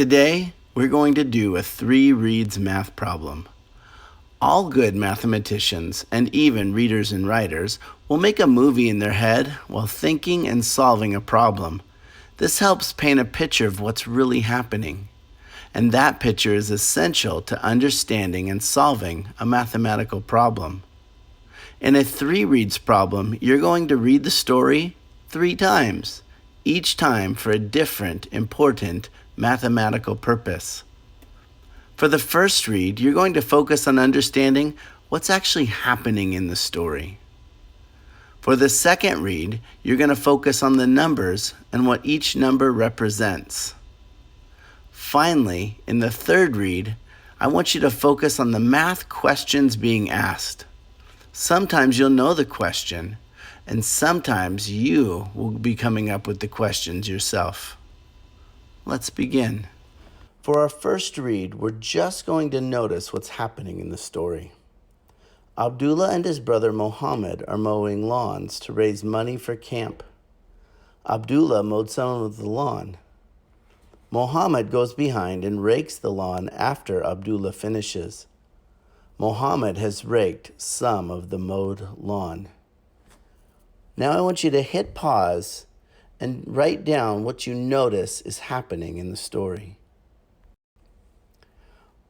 Today, we're going to do a 3 reads math problem. All good mathematicians, and even readers and writers, will make a movie in their head while thinking and solving a problem. This helps paint a picture of what's really happening. And that picture is essential to understanding and solving a mathematical problem. In a 3 reads problem, you're going to read the story 3 times, each time for a different, important mathematical purpose. For the first read, you're going to focus on understanding what's actually happening in the story. For the second read, you're going to focus on the numbers and what each number represents. Finally, in the third read, I want you to focus on the math questions being asked. Sometimes you'll know the question, and sometimes you will be coming up with the questions yourself. Let's begin. For our first read, we're just going to notice what's happening in the story. Abdullah and his brother Mohammed are mowing lawns to raise money for camp. Abdullah mowed some of the lawn. Mohammed goes behind and rakes the lawn after Abdullah finishes. Mohammed has raked some of the mowed lawn. Now I want you to hit pause and write down what you notice is happening in the story.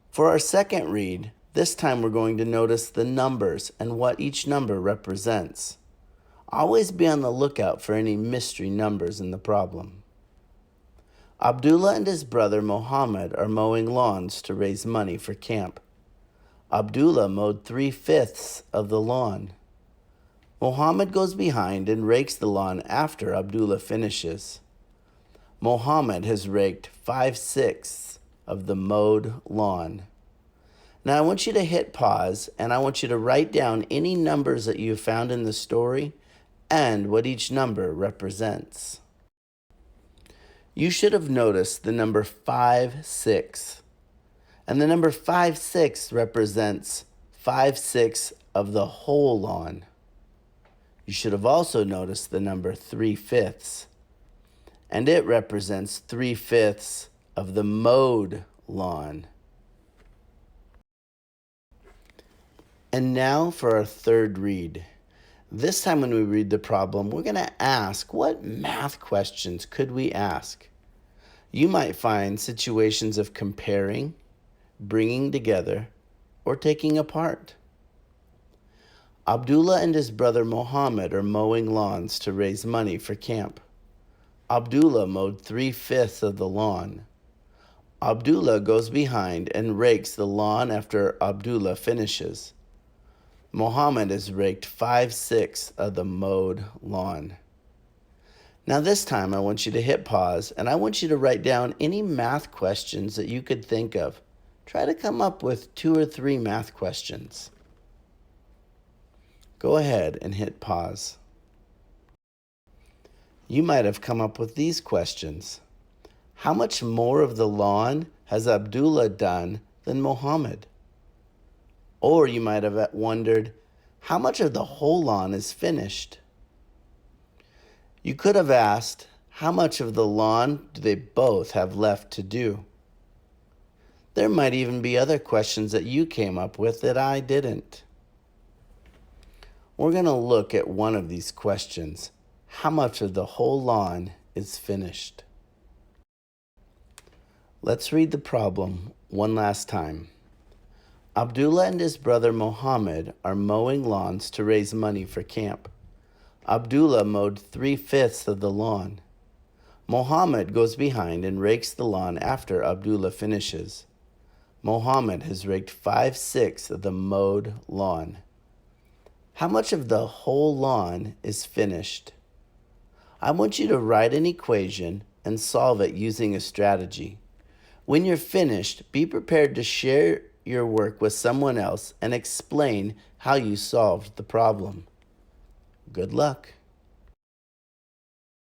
For our second read, this time we're going to notice the numbers and what each number represents. Always be on the lookout for any mystery numbers in the problem. Abdullah and his brother Mohammed are mowing lawns to raise money for camp. Abdullah mowed 3/5 of the lawn. Mohammed goes behind and rakes the lawn after Abdullah finishes. Mohammed has raked 5/6 of the mowed lawn. Now I want you to hit pause and I want you to write down any numbers that you found in the story and what each number represents. You should have noticed the number 5/6. And the number 5/6 represents 5/6 of the whole lawn. You should have also noticed the number 3/5, and it represents 3/5 of the mowed lawn. And now for our third read. This time when we read the problem, we're going to ask, what math questions could we ask? You might find situations of comparing, bringing together, or taking apart. Abdullah and his brother Mohammed are mowing lawns to raise money for camp. Abdullah mowed 3/5 of the lawn. Abdullah goes behind and rakes the lawn after Abdullah finishes. Mohammed has raked 5/6 of the mowed lawn. Now this time I want you to hit pause and I want you to write down any math questions that you could think of. Try to come up with 2 or 3 math questions. Go ahead and hit pause. You might have come up with these questions. How much more of the lawn has Abdullah done than Mohammed? Or you might have wondered, how much of the whole lawn is finished? You could have asked, how much of the lawn do they both have left to do? There might even be other questions that you came up with that I didn't. We're going to look at one of these questions. How much of the whole lawn is finished? Let's read the problem one last time. Abdullah and his brother Mohammed are mowing lawns to raise money for camp. Abdullah mowed 3/5 of the lawn. Mohammed goes behind and rakes the lawn after Abdullah finishes. Mohammed has raked 5/6 of the mowed lawn. How much of the whole lawn is finished? I want you to write an equation and solve it using a strategy. When you're finished, be prepared to share your work with someone else and explain how you solved the problem. Good luck.